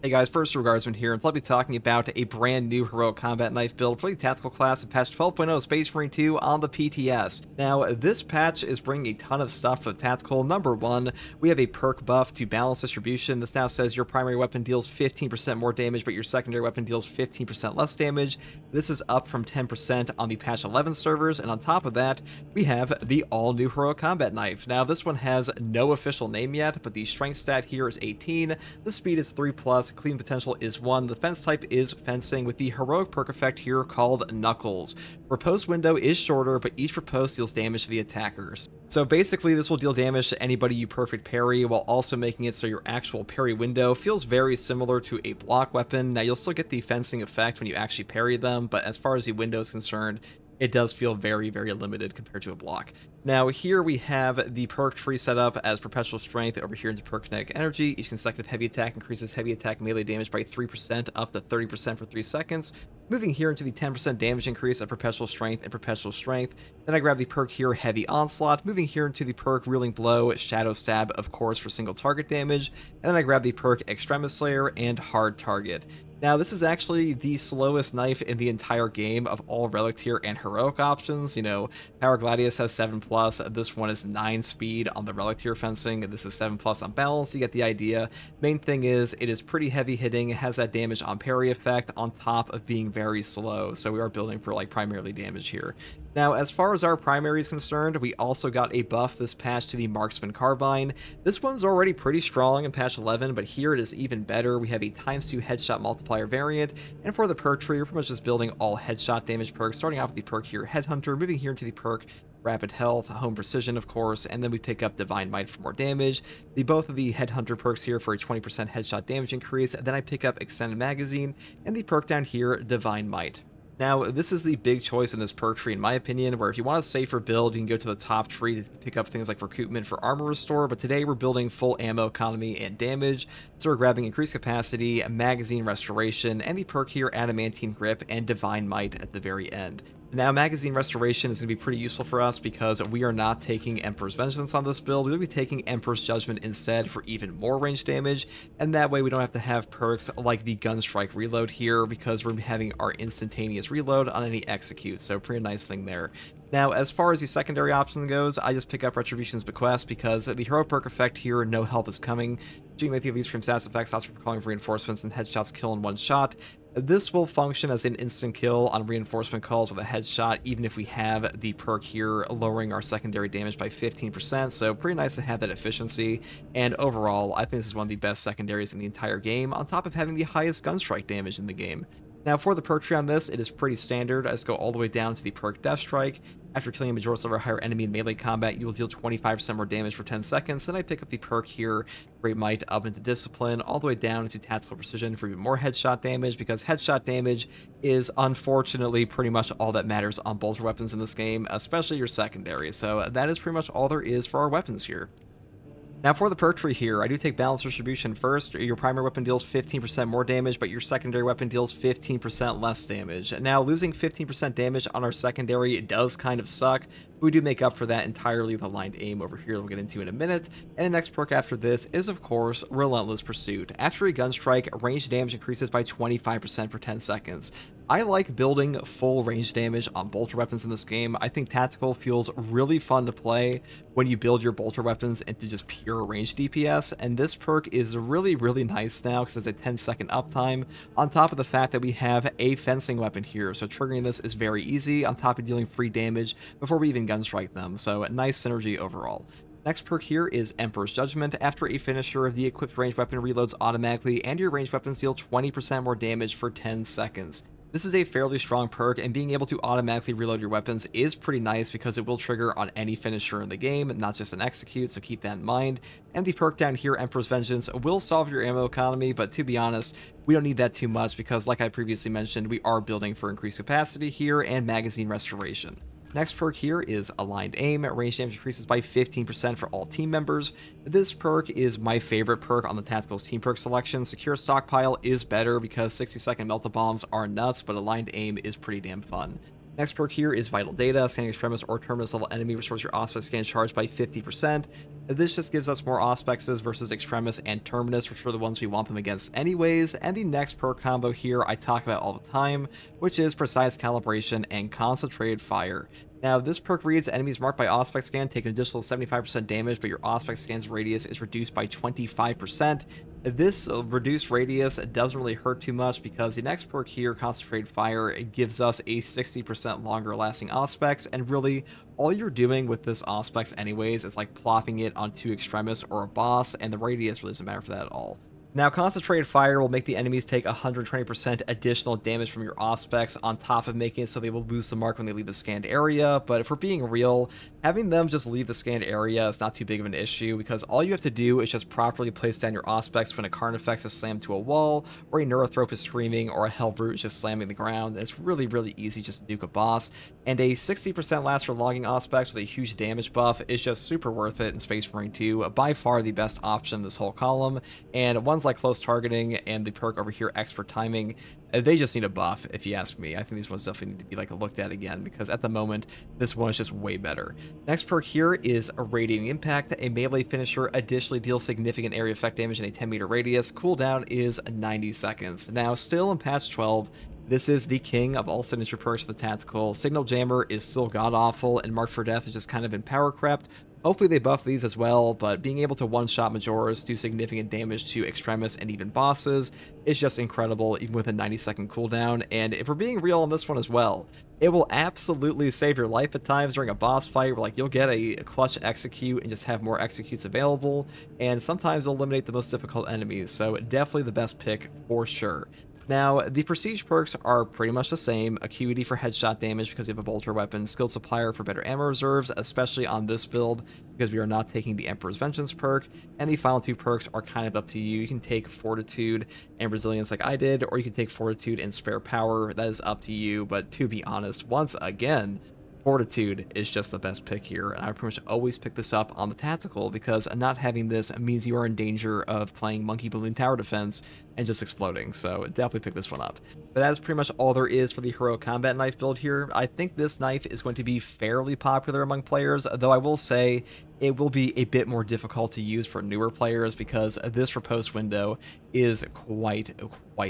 Hey guys, first Regardsman here, and I'll be talking about a brand new heroic combat knife build for the tactical class of patch 12.0 Space Marine 2 on the PTS. Now, this patch is bringing a ton of stuff for the tactical. Number one, we have a perk buff to balance distribution. This now says your primary weapon deals 15% more damage, but your secondary weapon deals 15% less damage. This is up from 10% on the patch 11 servers, and on top of that, we have the all-new heroic combat knife. Now, this one has no official name yet, but the strength stat here is 18, the speed is 3+, clean potential is 1, the defense type is fencing, with the heroic perk effect here called Knuckles. Riposte window is shorter, but each riposte deals damage to the attackers. So basically, this will deal damage to anybody you perfect parry, while also making it so your actual parry window feels very similar to a block weapon. Now, you'll still get the fencing effect when you actually parry them, but as far as the window is concerned, it does feel very, very limited compared to a block. Now, here we have the perk tree set up as Perpetual Strength over here into Perk Kinetic Energy. Each consecutive heavy attack increases heavy attack melee damage by 3% up to 30% for 3 seconds. Moving here into the 10% damage increase of Perpetual Strength and Perpetual Strength. Then I grab the perk here, Heavy Onslaught. Moving here into the perk Reeling Blow, Shadow Stab, of course, for single target damage. And then I grab the perk Extremis Slayer and Hard Target. Now, this is actually the slowest knife in the entire game of all Relic tier and Heroic options. You know, Power Gladius has 7+, this one is 9 speed on the Relic tier fencing, this is 7+ on balance, you get the idea. Main thing is, it is pretty heavy hitting, it has that damage on parry effect on top of being very slow, so we are building for like primarily damage here. Now, as far as our primary is concerned, we also got a buff this patch to the Marksman Carbine. This one's already pretty strong in patch 11, but here it is even better. We have a ×2 headshot multiplier variant, and for the perk tree, we're pretty much just building all headshot damage perks, starting off with the perk here, Headhunter, moving here into the perk Rapid Health, Home Precision, of course, and then we pick up Divine Might for more damage. Both of the Headhunter perks here for a 20% headshot damage increase, and then I pick up Extended Magazine, and the perk down here, Divine Might. Now, this is the big choice in this perk tree, in my opinion, where if you want a safer build, you can go to the top tree to pick up things like Recoupment for Armor Restore, but today we're building full ammo economy and damage, so we're grabbing Increased Capacity, Magazine Restoration, and the perk here, Adamantine Grip, and Divine Might at the very end. Now, Magazine Restoration is going to be pretty useful for us because we are not taking Emperor's Vengeance on this build. We'll be taking Emperor's Judgment instead for even more range damage, and that way we don't have to have perks like the Gunstrike Reload here because we're having our instantaneous reload on any execute, so pretty nice thing there. Now, as far as the secondary option goes, I just pick up Retribution's Bequest because the hero perk effect here, No Help is Coming. Doing the least from stats effects, also for calling reinforcements and headshots kill in one shot. This will function as an instant kill on reinforcement calls with a headshot, even if we have the perk here lowering our secondary damage by 15%, so pretty nice to have that efficiency, and overall, I think this is one of the best secondaries in the entire game, on top of having the highest gunstrike damage in the game. Now, for the perk tree on this, it is pretty standard. I just go all the way down to the perk Death Strike. After killing a majority level or higher enemy in melee combat, you will deal 25% more damage for 10 seconds. Then I pick up the perk here, Great Might, up into Discipline, all the way down into Tactical Precision for even more headshot damage, because headshot damage is unfortunately pretty much all that matters on bolter weapons in this game, especially your secondary. So that is pretty much all there is for our weapons here. Now, for the perk tree here, I do take Balance Distribution first. Your primary weapon deals 15% more damage, but your secondary weapon deals 15% less damage. Now, losing 15% damage on our secondary does kind of suck. We do make up for that entirely with Aligned Aim over here that we'll get into in a minute. And the next perk after this is, of course, Relentless Pursuit. After a gunstrike, range damage increases by 25% for 10 seconds. I like building full range damage on bolter weapons in this game. I think tactical feels really fun to play when you build your bolter weapons into just pure range DPS, and this perk is really, really nice now because it's a 10-second uptime, on top of the fact that we have a fencing weapon here, so triggering this is very easy, on top of dealing free damage before we even gunstrike them, so nice synergy overall. Next perk here is Emperor's Judgment. After a finisher, the equipped ranged weapon reloads automatically, and your ranged weapons deal 20% more damage for 10 seconds. This is a fairly strong perk, and being able to automatically reload your weapons is pretty nice because it will trigger on any finisher in the game, not just an execute, so keep that in mind. And the perk down here, Emperor's Vengeance, will solve your ammo economy, but to be honest, we don't need that too much because, like I previously mentioned, we are building for increased capacity here and magazine restoration. Next perk here is Aligned Aim. Range damage increases by 15% for all team members. This perk is my favorite perk on the Tactical's team perk selection. Secure Stockpile is better because 60-second melt the bombs are nuts, but Aligned Aim is pretty damn fun. Next perk here is Vital Data. Scanning Extremis or Terminus level enemy restores your Auspice scan charge by 50%. This just gives us more Auspexes versus Extremis and Terminus, which are the ones we want them against anyways. And the next perk combo here I talk about all the time, which is Precise Calibration and Concentrated Fire. Now, this perk reads, enemies marked by Auspex scan take an additional 75% damage, but your Auspex scan's radius is reduced by 25%. This reduced radius doesn't really hurt too much because the next perk here, Concentrated Fire, it gives us a 60% longer lasting Auspex, and really, all you're doing with this Auspex anyways is like plopping it on 2 Extremis or a boss, and the radius really doesn't matter for that at all. Now, Concentrated Fire will make the enemies take 120% additional damage from your Auspex on top of making it so they will lose the mark when they leave the scanned area, but if we're being real, having them just leave the scanned area is not too big of an issue because all you have to do is just properly place down your Auspex when a Carnifex is slammed to a wall, or a Neurothrope is screaming, or a Hellbrute is just slamming the ground. It's really, really easy just to nuke a boss, and a 60% last for logging Auspex with a huge damage buff is just super worth it in Space Marine 2, by far the best option in this whole column, and ones like Close Targeting and the perk over here, Expert Timing, they just need a buff, if you ask me. I think these ones definitely need to be like looked at again because at the moment, this one is just way better. Next perk here is a Radiating Impact. A melee finisher additionally deals significant area effect damage in a 10-meter radius. Cooldown is 90 seconds. Now, still in patch 12, this is the king of all signature perks for the tactical. Signal Jammer is still god-awful, and Marked for Death has just kind of been power crept. Hopefully they buff these as well, but being able to one-shot Majoras, do significant damage to Extremis and even bosses is just incredible, even with a 90-second cooldown. And if we're being real on this one as well, it will absolutely save your life at times during a boss fight where like you'll get a clutch execute and just have more executes available, and sometimes it'll eliminate the most difficult enemies, so definitely the best pick for sure. Now, the Prestige perks are pretty much the same. Acuity for headshot damage because you have a bolter weapon, Skilled Supplier for better ammo reserves, especially on this build because we are not taking the Emperor's Vengeance perk, and the final 2 perks are kind of up to you. You can take Fortitude and Resilience like I did, or you can take Fortitude and Spare Power. That is up to you, but to be honest, once again, Fortitude is just the best pick here, and I pretty much always pick this up on the tactical because not having this means you are in danger of playing Monkey Balloon Tower Defense and just exploding, so definitely pick this one up. But that is pretty much all there is for the Heroic Combat Knife build here. I think this knife is going to be fairly popular among players, though I will say it will be a bit more difficult to use for newer players because this riposte window is quite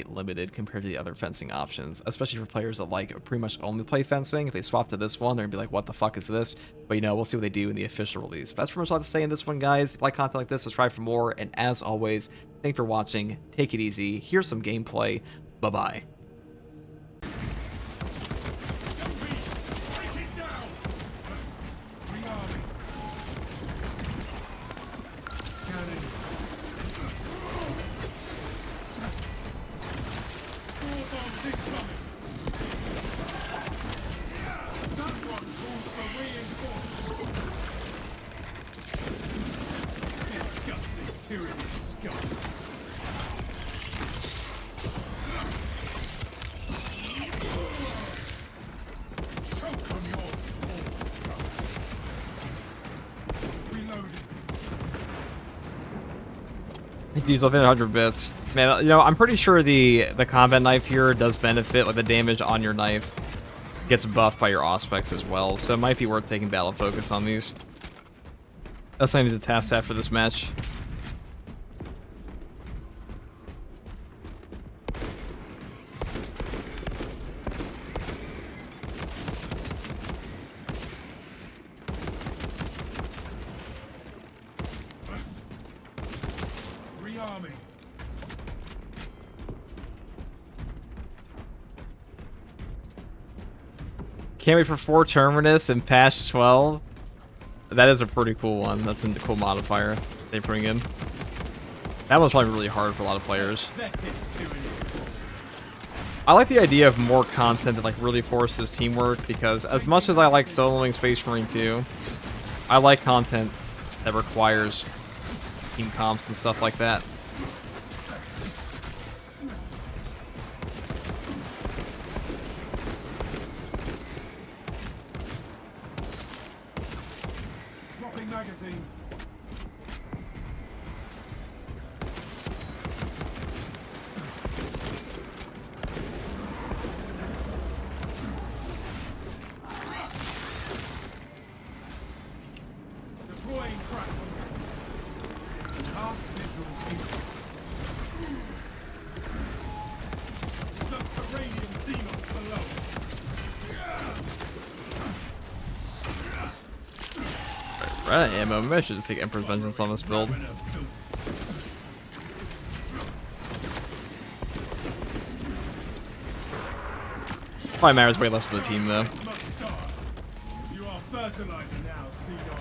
limited compared to the other fencing options, especially for players that like pretty much only play fencing. If they swap to this one, they're gonna be like, what the fuck is this? But you know, we'll see what they do in the official release. But that's pretty much all I have to say in this one, guys. If you like content like this, subscribe for more, and as always, thanks for watching. Take it easy. Here's some gameplay. Bye-bye. Diesel 100 bits. Man, you know, I'm pretty sure the combat knife here does benefit, like the damage on your knife gets buffed by your Auspex as well, so it might be worth taking Battle Focus on these. That's what I need to task that for this match. Army. Can't wait for 4 Terminus and patch 12. That is a pretty cool one. That's a cool modifier they bring in. That one's probably really hard for a lot of players. I like the idea of more content that like really forces teamwork, because as much as I like soloing Space Marine 2, I like content that requires team comps and stuff like that. Swapping magazine. Deploying crack. Right out of ammo. Maybe I should just take Emperor's Vengeance on this build. Probably matters way less for the team though. You are fertilizer now, Seagull.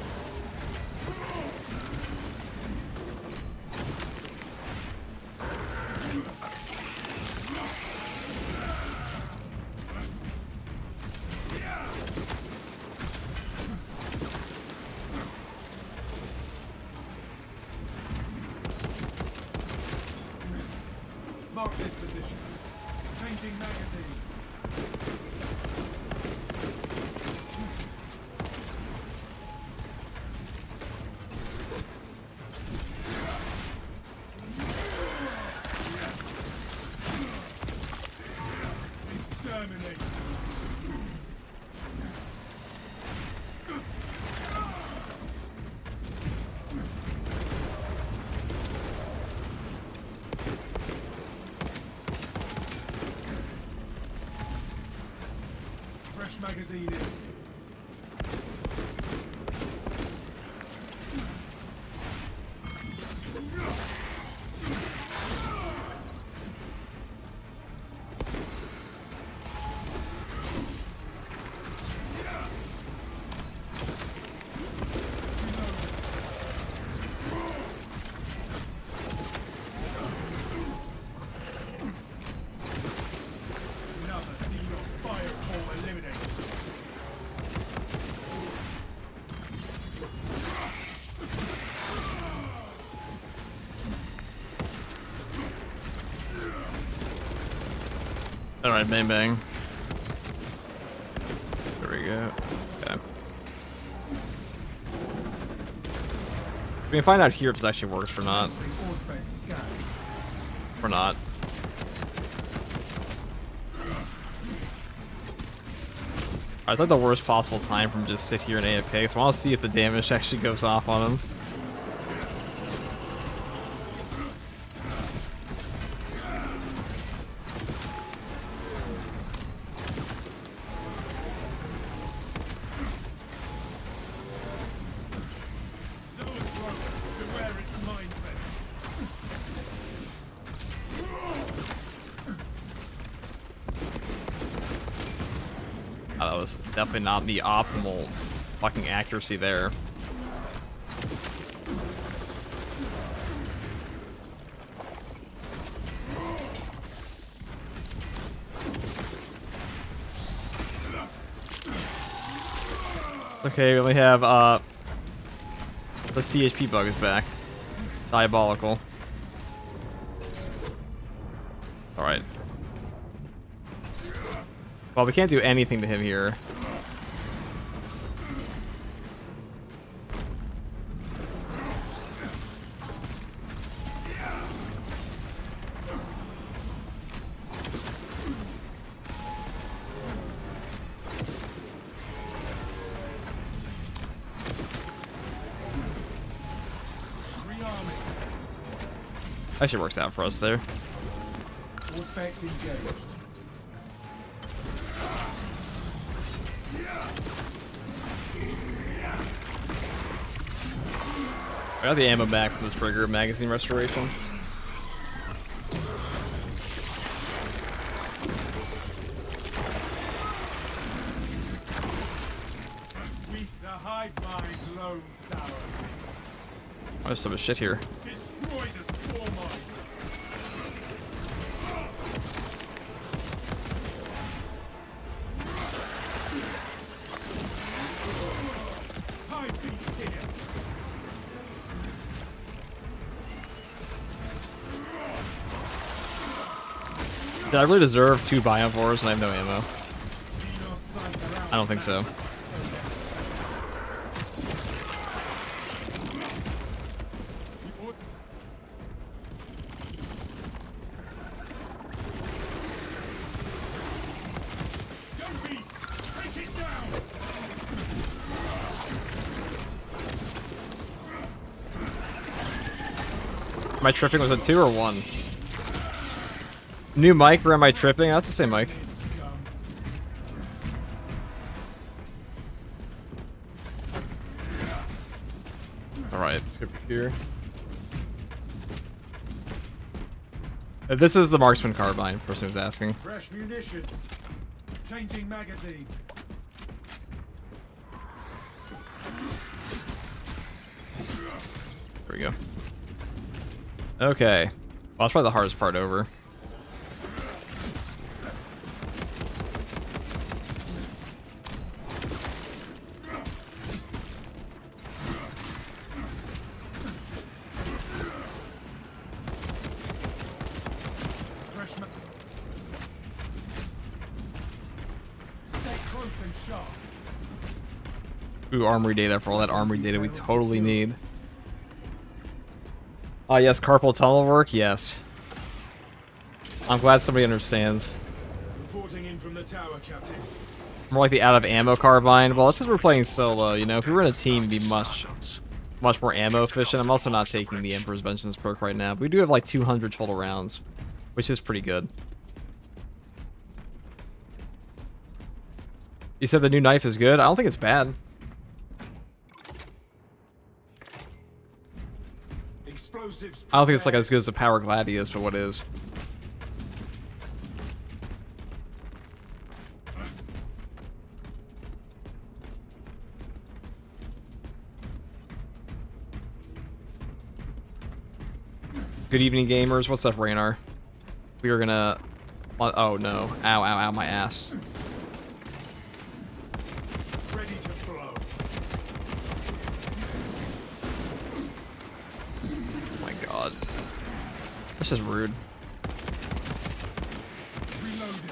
Mark this position. Changing magazine. Exterminate. Fresh magazine in. Another Seagull's fire core eliminated. Alright, bang bang. There we go. Okay. We can find out here if this actually works or not. Or not. Alright, it's like the worst possible time for him to just sit here and AFK, so I want to see if the damage actually goes off on him. Beware its mind bend. Oh, that was definitely not the optimal fucking accuracy there. Okay, we only have the CHP bug is back. Diabolical. Alright. Well, we can't do anything to him here. Actually works out for us there. All specs engaged. I got the ammo back from the trigger magazine restoration. Weak the hive mind, lone sour. Oh, there's some shit here. Destroy the swarm mine. Hive beast here. Did I really deserve 2 biome fours and I have no ammo? I don't think so. My tripping was a 2 or 1? New mic, or am I tripping? That's the same mic. skip here. This is the marksman carbine, person who's asking. Fresh munitions. Changing magazine. There we go. Okay. Well, that's probably the hardest part over. Ooh, armory data for all that armory data we totally need. Oh, yes, carpal tunnel work? Yes. I'm glad somebody understands. Reporting in from the tower, Captain. More like the out of ammo carbine. Well, that's because we're playing solo, you know? If we were in a team, it'd be much more ammo efficient. I'm also not taking the Emperor's Vengeance perk right now. But we do have like 200 total rounds, which is pretty good. You said the new knife is good? I don't think it's bad. I don't think it's like as good as the Power Gladius, but what is? Good evening, gamers. What's up, Raynar? We are gonna... Oh, no. Ow, ow, ow, my ass. Ready to blow. Oh my god. This is rude. Reloading.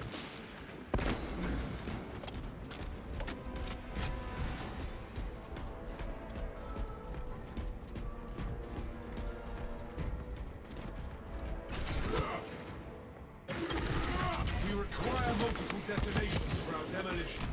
We require multiple detonations for our demolition.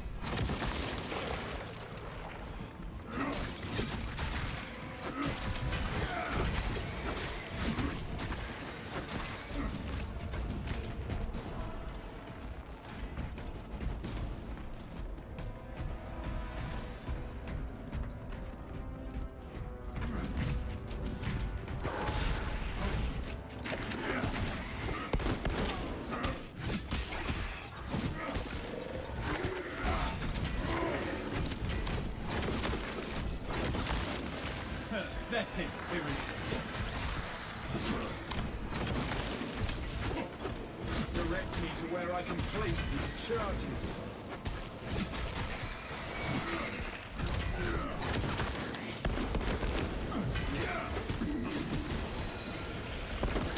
That's it, Siri. Direct me to where I can place these charges.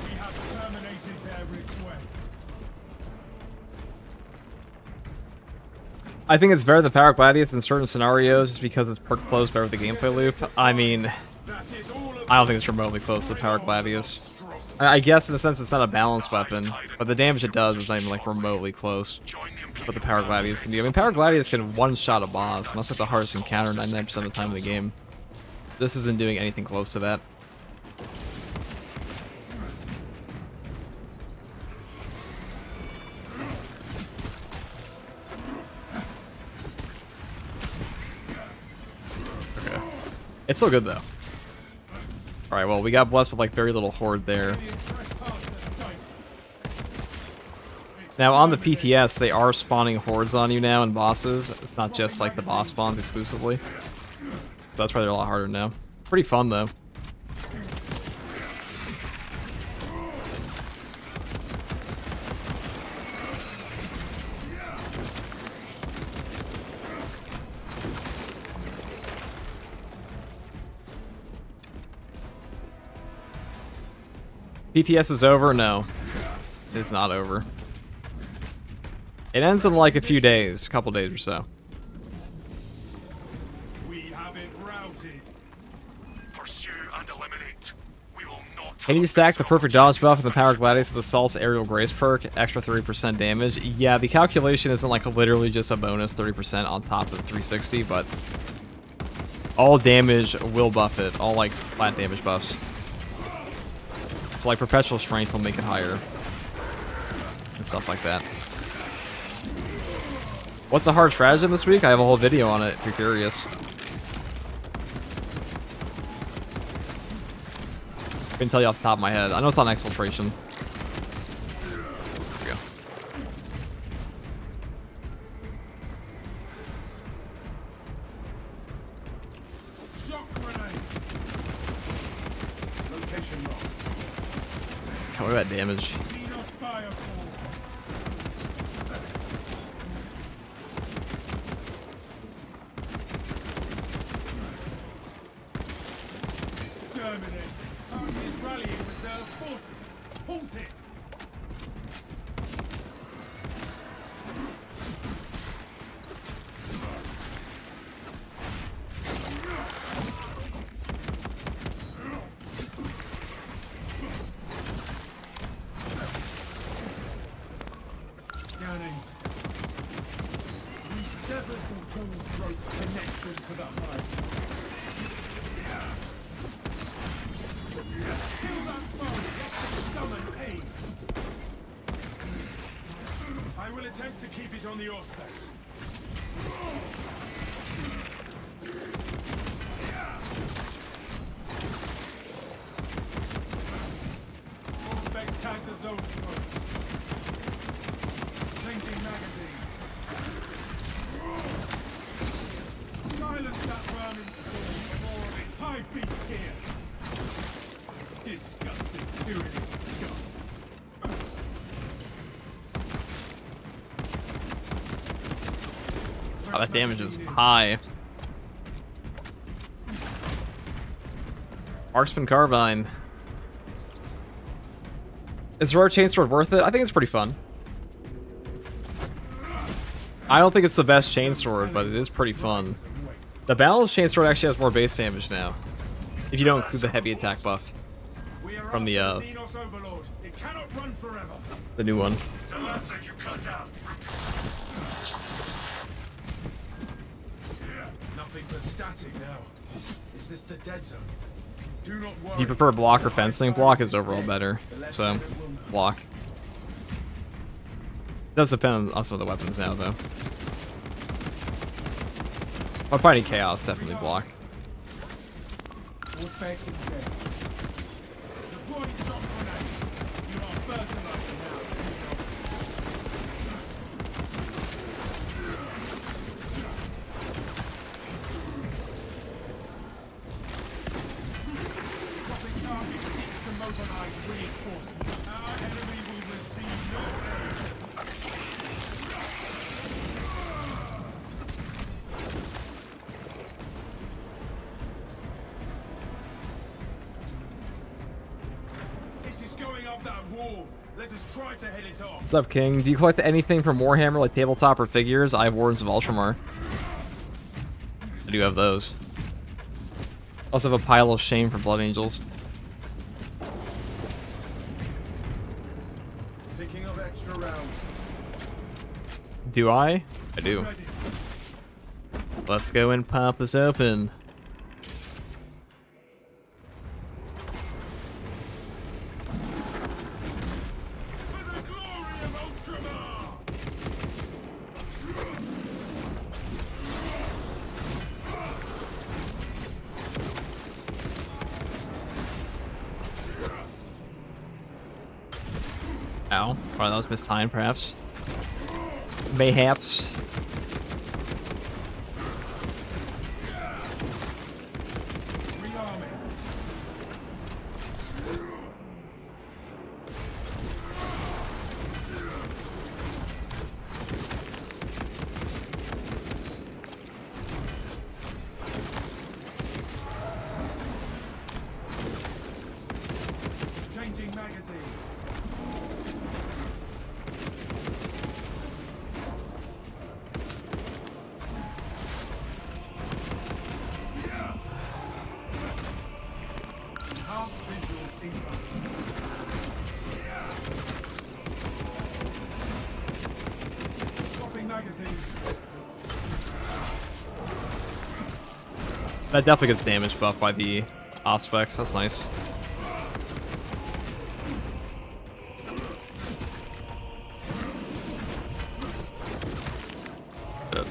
We have terminated their request. I think it's better than Power Gladius in certain scenarios just because it's perk flows better with the gameplay loop. I mean, I don't think it's remotely close to Power Gladius. I guess in the sense it's not a balanced weapon, but the damage it does is not even like remotely close what the Power Gladius can do. I mean, Power Gladius can one-shot a boss, and that's like the hardest encounter 99% of the time in the game. This isn't doing anything close to that. Okay. It's still good though. Alright, well, we got blessed with like very little horde there. Now on the PTS, they are spawning hordes on you now and bosses. It's not just like the boss spawns exclusively. So that's why they're a lot harder now. Pretty fun though. PTS is over? No. It's not over. It ends in like a few days, a couple days or so. We have it routed. Pursue and eliminate. We will not. Can you stack the perfect dodge buff and the Power Gladius with the Salt's Aerial Grace perk? Extra 30% damage? Yeah, the calculation isn't like literally just a bonus 30% on top of 360, but all damage will buff it. All like flat damage buffs. So like Perpetual Strength will make it higher. And stuff like that. What's the hard stratagem this week? I have a whole video on it if you're curious. Couldn't tell you off the top of my head. I know it's on exfiltration. There we go. Shock grenade. Location locked. God, look at that damage. Xenos bioform. Exterminate. Target is rallying reserve forces. Halt it. Scanning. We severed the wall throat's connection to the hive. Kill that foe! Summon aid! I will attempt to keep it on the Auspex. Auspex tagged the zone smoke. Changing magazine. Silence that vermin's call before high beast here. Disgusting Tyranid scum. Oh, that damage is high. Marksman Carbine. Is Rare Chainsword worth it? I think it's pretty fun. I don't think it's the best chainsword, but it is pretty fun. The balanced chainsword actually has more base damage now, if you don't include the heavy attack buff from the Xenos Overlord. It cannot run forever. new one. The lesser you cut out. Nothing but static now. Is this the dead zone? Do not worry. Do you prefer block or fencing? Block is overall better, so block. It does depend on some of the weapons now, though. If I need chaos, definitely block. All specs engaged. Deploying shock grenade. You are fertilizing now, Dropping target seeks to mobilize reinforcements. Our enemy will receive no aid. It is going up that wall. Let us try to head it off. What's up, King? Do you collect anything from Warhammer, like tabletop or figures? I have Wardens of Ultramar. I do have those. Also have a pile of shame for Blood Angels. Picking up extra rounds. Do I? I do. Ready. Let's go and pop this open. For the glory of Ultramar! Ow. Probably that was mistimed, perhaps. Mayhaps. Rearming. Changing magazine. Half visuals incoming. Swapping magazine. That definitely gets damage buffed by the Auspex. That's nice. Good.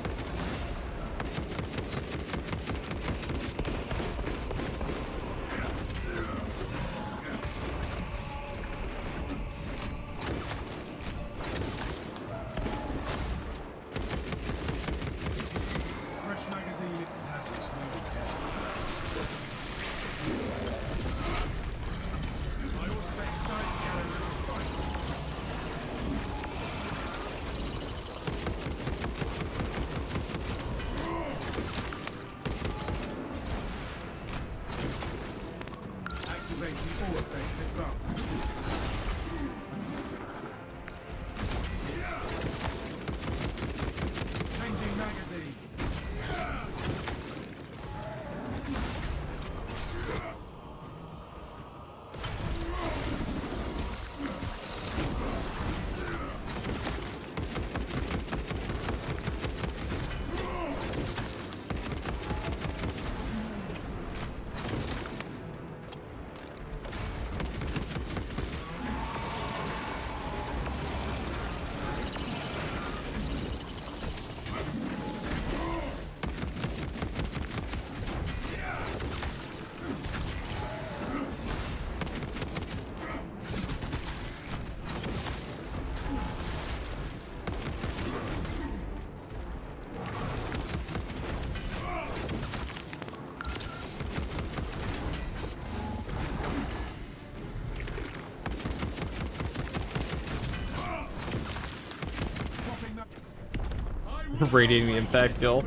Radiating the impact kill.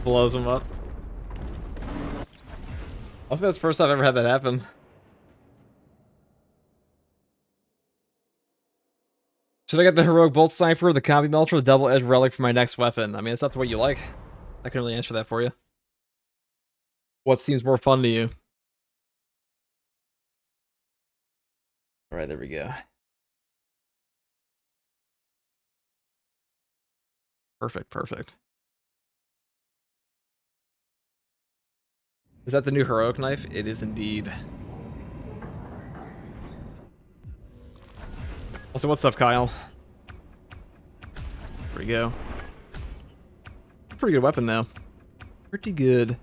Blows him up. I think that's the first time I've ever had that happen. Should I get the heroic bolt sniper, the combi melter, or the double edged relic for my next weapon? I mean, it's up to what you like. I can really answer that for you. What seems more fun to you? All right, there we go. Perfect, perfect. Is that the new heroic knife? It is indeed. Also, what's up, Kyle? There we go. Pretty good weapon now. Pretty good.